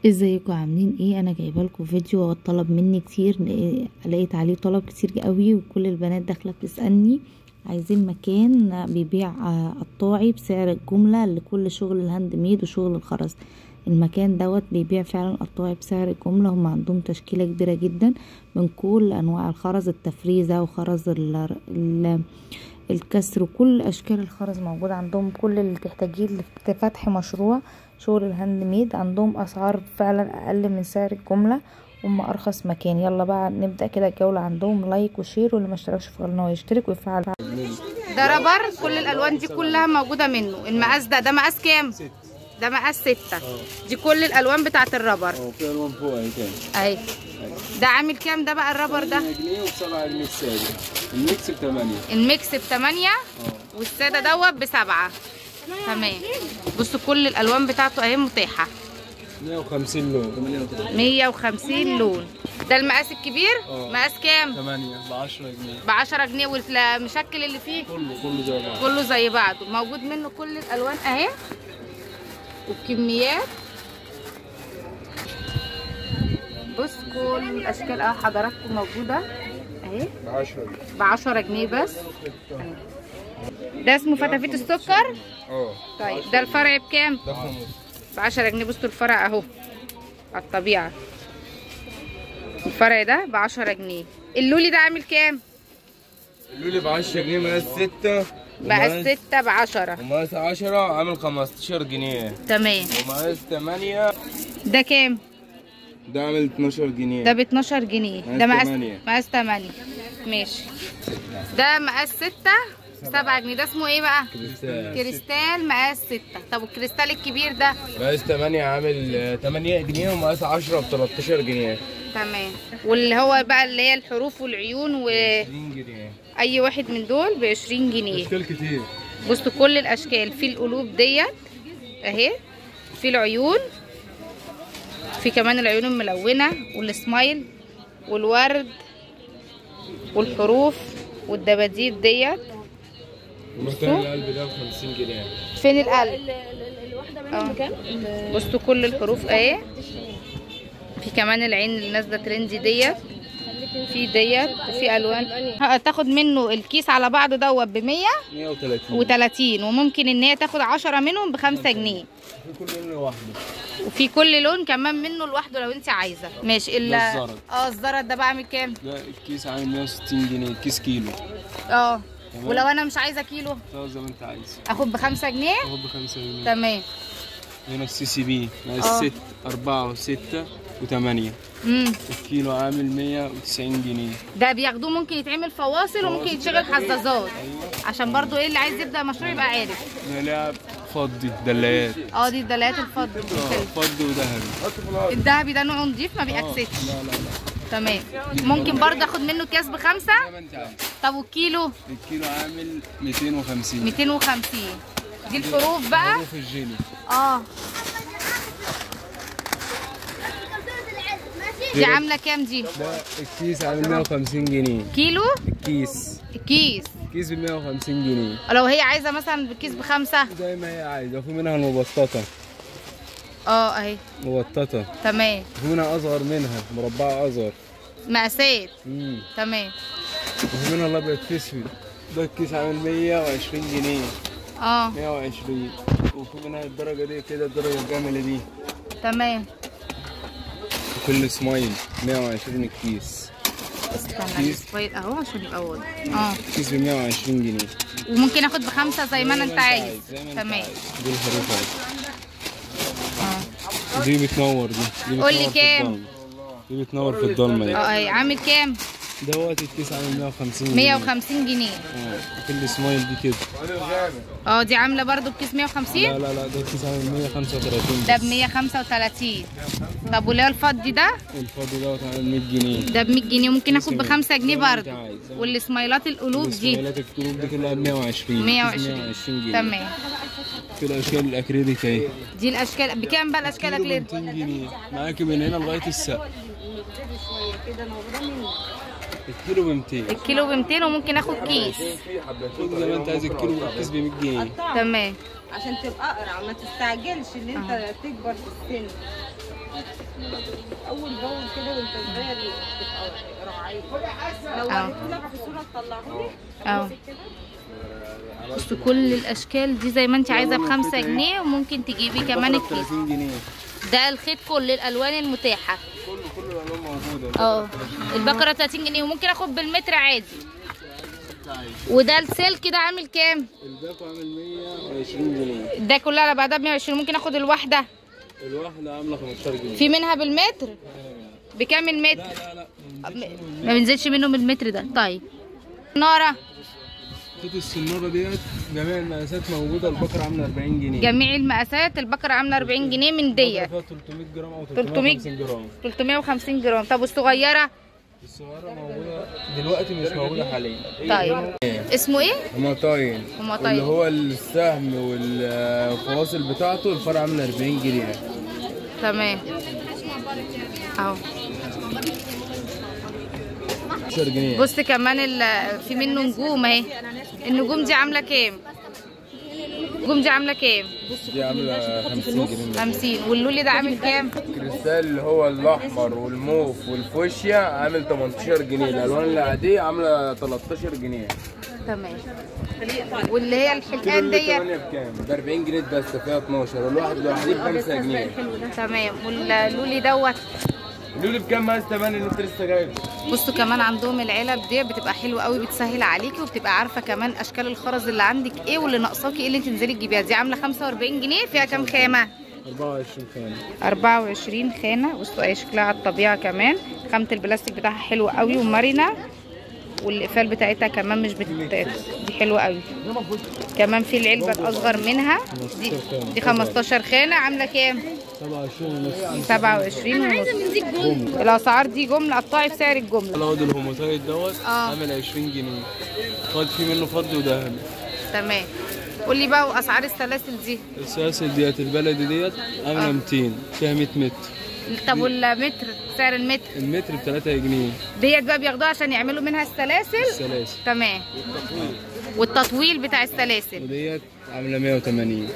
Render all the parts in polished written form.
ازيكم عاملين ايه؟ انا جايبه لكم فيديو طلب مني كتير، لقيت عليه طلب كتير قوي وكل البنات داخله بتسالني عايزين مكان بيبيع قطاعي بسعر الجمله لكل شغل الهاند ميد وشغل الخرز. المكان دوت بيبيع فعلا قطاعي بسعر الجمله. هم عندهم تشكيله كبيره جدا من كل انواع الخرز، التفريزه وخرز الكسر وكل اشكال الخرز موجود عندهم. كل اللي تحتاجيه لفتح مشروع شغل الهاند ميد عندهم اسعار فعلا اقل من سعر الجمله، هم ارخص مكان. يلا بقى نبدا كده الجوله عندهم. لايك وشير، واللي ما اشتركش في القناه يشترك ويفعل. ده رابر، كل الالوان دي كلها موجوده منه. المقاس ده مقاس كام؟ ده مقاس 6. دي كل الالوان بتاعه الرابر. في الوان فوق اهي تاني اهي. ده عامل كام ده بقى الرابر ده؟ 8 جنيه و7 جنيه الساده. الميكس ب 8. الميكس ب 8 والساده دوت ب 7. تمام. بصوا كل الالوان بتاعته اهي متاحه. 150 لون. 150 لون. ده المقاس الكبير. مقاس كام؟ 8 ب 10 جنيه. ب 10 جنيه. والمشكل اللي فيه كله زي بعض. كله زي بعضه. موجود منه كل الالوان اهي والكميات. بص كل الاشكال اهي حضراتكم موجوده اهي ب 10 جنيه بس. ده اسمه فتافيت السكر. طيب ده الفرع بكام؟ ده خمس ب 10 جنيه. بصوا الفرع اهو على الطبيعه. الفرع ده ب 10 جنيه. اللولي ده عامل كام؟ اللولي ب 10 جنيه. مقاس 6. مقاس 6 ب 10. ومقاس 10 عامل 15 جنيه. تمام. ومقاس 8 ده كام؟ ده عامل 12 جنيه. ده ب 12 جنيه. ده مقاس 8. ماشي. ده مقاس 6 7 جنيه. ده اسمه ايه بقى؟ كريستال مقاس 6. طب والكريستال الكبير ده؟ مقاس 8 عامل 8 جنيه. ومقاس 10 ب 13 جنيه. تمام. واللي هو بقى اللي هي الحروف والعيون 20 جنيه. اي واحد من دول ب 20 جنيه. اشكال كتير. بصوا كل الاشكال. في القلوب ديت اهي، في العيون، في كمان العيون الملونه والسمايل والورد والحروف والدباديب ديت. مكان القلب ده ب 50 جنيه. فين القلب؟ الواحده منهم بكام؟ بصوا كل الحروف اهي. في كمان العين اللي نازله ترندي ديت، في ديت وفي الوان. تاخد منه الكيس على بعضه دوت ب 130 وممكن ان هي تاخد 10 منهم ب 5 جنيه. في كل لون لوحده. وفي كل لون كمان منه لوحده لو انت عايزه. ماشي. الزرد ده بقى عامل كام؟ ده الكيس عامل 160 جنيه. الكيس كيلو. ولو انا مش عايزه كيلو زي ما انت عايز اخد ب 5 جنيه. اخد ب 5 جنيه. تمام. هنا السي سي بي مقاس 6 4 و6 و8. الكيلو عامل 190 جنيه. ده بياخدوه ممكن يتعمل فواصل وممكن يتشغل حزازات. عشان برضو ايه اللي عايز يبدا مشروع يبقى عارف. ده لعب فضي دلايات. دي الدلايات الفضي. فضي وذهبي. الذهبي ده نوعه نضيف ما بيأكسدش. لا. تمام. ممكن برضه اخد منه اكياس ب5. زي ما انت عايز. طب والكيلو؟ الكيلو عامل 250. 250. دي الحروف بقى. حروف الجيلي. دي عامله كام دي؟ ده الكيس عامل 150 جنيه. كيلو؟ الكيس ب 150 جنيه. لو هي عايزه مثلا بالكيس ب5 زي ما هي عايزه. وفي منها المبططه. اهي مبططه. تمام. وفي منها اصغر منها مربعه اصغر. مقاسات. تمام. وفي منها الابيض في اسود. ده الكيس عامل 120 جنيه. 120. وفي منها الدرجه دي كده، الدرجه الجامله دي. تمام. كل سمايل 120 الكيس. استنى سمايل اهو عشان يبقى واضح. كيس ب 120 جنيه. وممكن اخد ب5 زي ما انت عايز. تمام. دي الحروف اهي. دي بتنور. دي قول لي كام؟ دي بتنور في الضلمه دي. اهي. عامل كام؟ دوت الكيس عامل 150 جنيه. 150 جنيه. كل سمايل دي كده. دي عامله برضو بكيس 150. لا ده الكيس عامل 135. ده ب 135. طب واللي هو الفضي ده؟ الفضي دوت عامل 100 جنيه. ده ب 100 جنيه. ممكن اخد ب5 جنيه برضو. والسمايلات القلوب دي؟ السمايلات القلوب دي كلها ب 120. 120 جنيه. تمام. في الاشكال الاكريليك اهي. دي الاشكال بكام بقى الاشكال الاكريليك؟ 200 جنيه. معاكي من هنا لغايه السقف. الكيلو ب 200. الكيلو ب 200 وممكن اخد كيس. خد زي ما انت عايز. الكيلو الكيس ب 100 جنيه. تمام. عشان تبقى اقرع ما تستعجلش ان انت تكبر في السن. اول باول كده وانت صغير تبقى راعيه. لو وريتهولك في صوره تطلعهولي. بصوا كل الاشكال دي زي ما انت عايزه ب5 جنيه، وممكن تجيبي كمان الكيس 30 جنيه. ده الخيط كل الالوان المتاحه. كل الالوان موجوده. البقره 30 جنيه، وممكن اخد بالمتر عادي. وده السلك ده عامل كام؟ الباكو عامل 120 جنيه. ده كلها على بعضها ب 120. ممكن اخد الواحده؟ الواحده عامله 15 جنيه. في منها بالمتر؟ بكام المتر؟ لا ما بينزلش منه بالمتر ده. طيب ناره، خيط السناره ديت جميع المقاسات موجوده. البقره عامله 40 جنيه. جميع المقاسات البقره عامله 40 جنيه من ديت. فيها 300 جرام او 350 جرام. 350 جرام. طب والصغيره؟ الصغيره موجوده دلوقتي، مش موجوده حاليا. طيب اسمه ايه؟ همطاين. اللي هو السهم والفواصل بتاعته الفرع عامله 40 جنيه. تمام اهو. 10 جنيه. بص كمان في منه نجوم اهي. النجوم دي عامله كام؟ النجوم دي عامله كام؟ دي عامله 50 جنيه. 50. واللولي ده عامل كام؟ الكريستال اللي هو الاحمر والموف والفوشيا عامل 18 جنيه. الالوان العاديه عامله 13 جنيه. تمام. واللي هي الحلقان ديت بكام؟ ب 40 جنيه بس، فيها 12. والواحد لوحده ب 5 جنيه. تمام. واللولي دوت اللولي بكام؟ مقاس 8 اللي انت لسه جايبه. بصوا كمان عندهم العلب دي بتبقى حلوه قوي، بتسهل عليكي وبتبقى عارفه كمان اشكال الخرز اللي عندك ايه واللي ناقصاكي ايه اللي تنزلي تجيبيها. دي عامله 45 جنيه. فيها كام خامه؟ 24 خانه. 24 خانه. بصوا ايه شكلها على الطبيعه. كمان خامه البلاستيك بتاعها حلوه قوي ومرنه، والاقفال بتاعتها كمان مش دي حلوه قوي. كمان في العلبه الاصغر منها دي 15 خانه. عامله كام؟ 27 ونص. الاسعار دي جمله قطاعي بسعر الجمله. الواد الهوموتايت دوت عامل 20 جنيه. فاض في منه فضي وذهبي. تمام. قول لي بقى واسعار السلاسل دي. السلاسل ديت البلدي ديت عامله 200، فيها 100 متر. طب والمتر سعر المتر؟ المتر ب 3 جنيه. ديت بقى بياخدوها عشان يعملوا منها السلاسل. تمام. والتطويل بتاع السلاسل وديت عامله 180.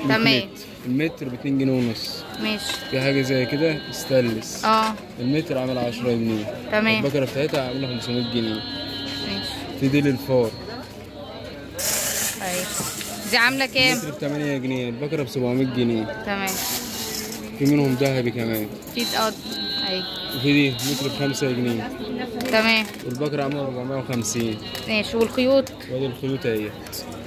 تمام. المتر ب 2 جنيه ونص. ماشي. في حاجه زي كده ستانلس. المتر عامل 10 جنيه. تمام. البكره بتاعتها عامله 500 جنيه. ماشي. في ديل الفار. ايوه. دي عامله كام؟ المتر ب 8 جنيه. البكره ب 700 جنيه. تمام. في منهم ذهبي كمان. في ايوه. وفي دي متر ب 5 جنيه. تمام. والبكره عامله 450. ماشي. والخيوط؟ وادي الخيوط اهي.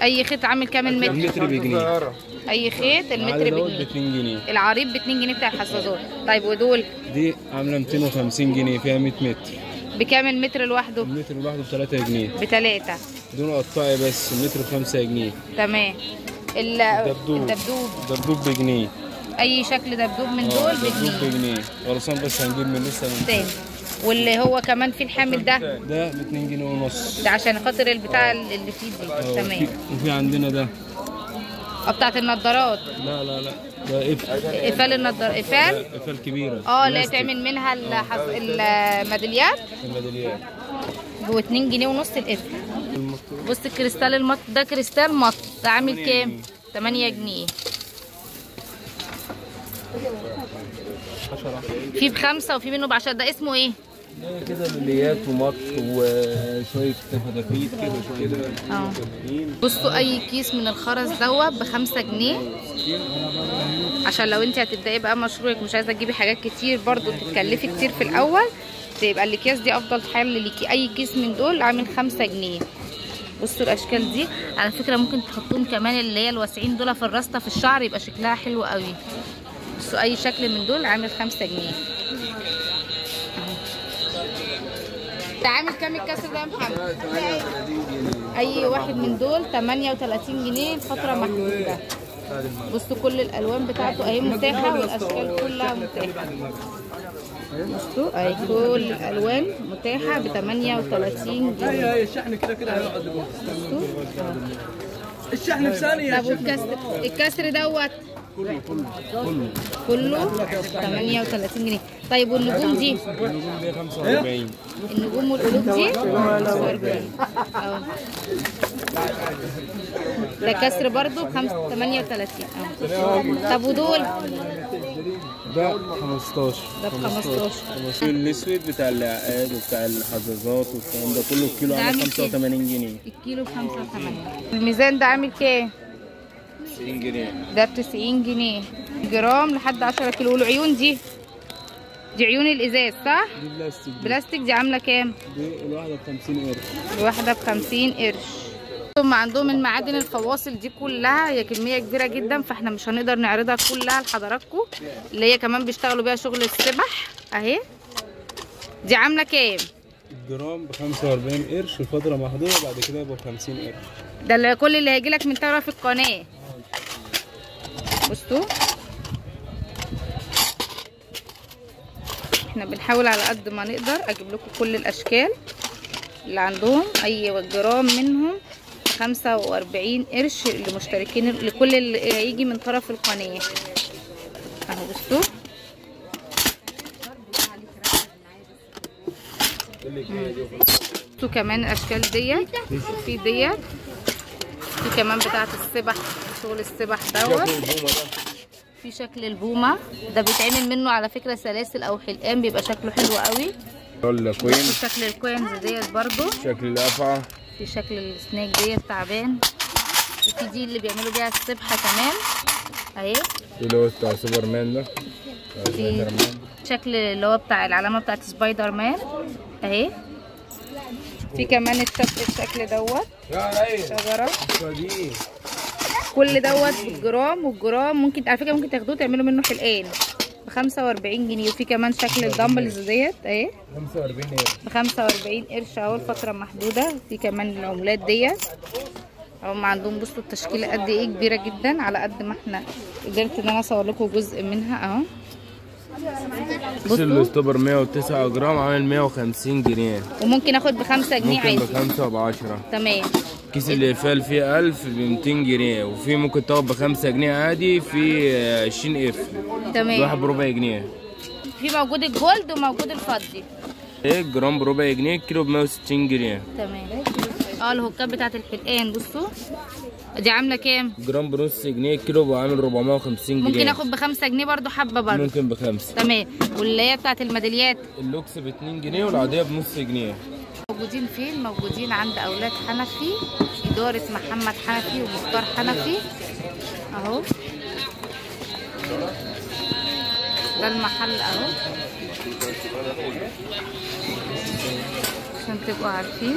اي خيط عامل كام المتر؟ المتر بجنيه. اي خيط المتر بجنيه. ب 2 جنيه. العريض ب 2 جنيه بتاع الحزازات. طيب ودول؟ دي عامله 250 جنيه، فيها 100 متر. بكام المتر لوحده؟ المتر لوحده ب 3 جنيه. ب3 دول قطاعي بس. المتر ب 5 جنيه. تمام. الدبدوب بجنيه. اي شكل دبدوب من دول بجنيه. دبدوب بجنيه. خلصان بس هنجيب من لسه من تاني. واللي هو كمان في الحامل ده ب 2 جنيه ونص. ده عشان خاطر البتاع اللي فيه دي. تمام. وفي عندنا ده بتاعت النضارات. لا ده قفال النضاره. قفال كبيره. اللي تعمل منها الميداليات. ب 2 جنيه ونص القفل. بص الكريستال المط ده كريستال مط ده عامل كام؟ 8 جنيه. في ب5 وفي منه ب10. ده اسمه ايه؟ كده لوليات ومط وشويه فتافيت كده. بصوا اي كيس من الخرز دوت ب5 جنيه، عشان لو انت هتبداي بقى مشروعك مش عايزه تجيبي حاجات كتير برضو تتكلفي كتير في الاول، تبقى الاكياس دي افضل حل ليكي. اي كيس من دول عامل 5 جنيه. بصوا الاشكال دي على فكره ممكن تحطوهم كمان اللي هي الواسعين دول في الراسطه في الشعر، يبقى شكلها حلو قوي. بصوا اي شكل من دول عامل 5 جنيه. ده عامل كام الكسر ده يا محمد؟ اي واحد من دول 38 جنيه الفتره محدوده. بصوا كل الالوان بتاعته اهي متاحه والاشكال كلها متاحه. بصوا اهي كل الالوان متاحه ب 38 جنيه. الشحن كده هيقعد. بصوا الشحن في ثانيه. طب الكسر دوت كله 38 جنيه. طيب والنجوم دي؟ النجوم دي 45. النجوم والقلوب دي 45 اهو. ده كسر برضو 38. طب ودول؟ ده 15. ده ب 15. الاسود بتاع العقاد وبتاع الحظاظات والكلام ده كله الكيلو عامل 85 جنيه. الكيلو ب 85. الميزان ده عامل كام؟ 90 جنيه. ده ب 90 جنيه جرام لحد 10 كيلو. والعيون دي عيون الازاز صح؟ دي بلاستيك. بلاستيك دي عامله كام؟ دي الواحده ب 50 قرش. الواحده ب 50 قرش. ثم عندهم المعادن الفواصل دي كلها، هي كميه كبيره جدا فاحنا مش هنقدر نعرضها كلها لحضراتكم، اللي هي كمان بيشتغلوا بيها شغل السبح اهي. دي عامله كام؟ الجرام ب 45 قرش لفتره محدوده، بعد كده يبقى ب 50 قرش. ده اللي كل اللي هيجيلك من طرف القناه. بصوا احنا بنحاول على قد ما نقدر اجيب لكم كل الاشكال اللي عندهم. اي جرام منهم 45 قرش لمشتركين، لكل اللي هيجي من طرف القناه اهو. بصوا كمان الاشكال ديت، في ديت، في كمان بتاعه السبح، شغل السبح دوت. في شكل البومه ده بيتعمل منه على فكره سلاسل او حلقان، بيبقى شكله حلو قوي. الكوين، في شكل الكوينز ديت برضو، شكل الافعى، في شكل السناك ديت تعبان، وفي دي اللي بيعملوا بيها السبحه كمان اهي. اللي هو بتاع سوبر مان ده، في شكل اللي هو بتاع العلامه بتاعت سبايدر مان اهي. في كمان الشكل دوت شجره. كل دوت بالجرام، والجرام ممكن على فكره ممكن تاخدوه تعملوا منه حلقان ب 45 جنيه. وفي كمان شكل الدمبلز ديت اهي 45 قرش، ب 45 قرش اهو لفتره محدوده. في كمان العملات ديت هم عندهم. بصوا التشكيله قد ايه كبيره جدا، على قد ما احنا قدرت ان انا اصور لكم جزء منها اهو. بصوا الاستوبر 109 جرام عامل 150 جنيه، وممكن اخد ب 5 جنيه عادي. ممكن ب 5 وب 10. تمام. كيس القفال فيه 1000 ب 200 جنيه، وفي ممكن تاخد ب 5 جنيه عادي، في 20 قفل. تمام. الواحد بربع جنيه. في موجود الجولد وموجود الفضي. ايه الجرام بربع جنيه، الكيلو ب 160 جنيه. تمام. الهوكات بتاعت الحلقان بصوا دي عامله كام؟ جرام بنص جنيه، الكيلو بقى عامل 450 جنيه. ممكن اخد ب 5 جنيه برضو حبه برضو. ممكن ب 5. تمام. واللي هي بتاعت الميداليات اللوكس ب 2 جنيه والعاديه بنص جنيه. موجودين فين؟ موجودين عند اولاد حنفي، اداره محمد حنفي ومختار حنفي اهو. ده المحل اهو عشان تبقوا عارفين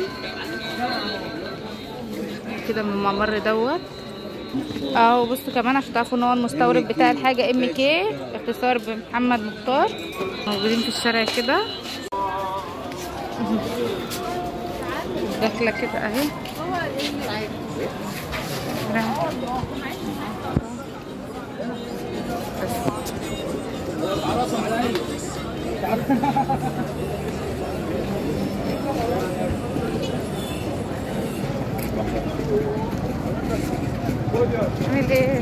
كده من الممر دوت اهو. بصوا كمان عشان تعرفوا ان هو المستورد بتاع الحاجه MK اختصار بمحمد مختار. موجودين في الشارع كده داخله كده اهي. عامل ايه؟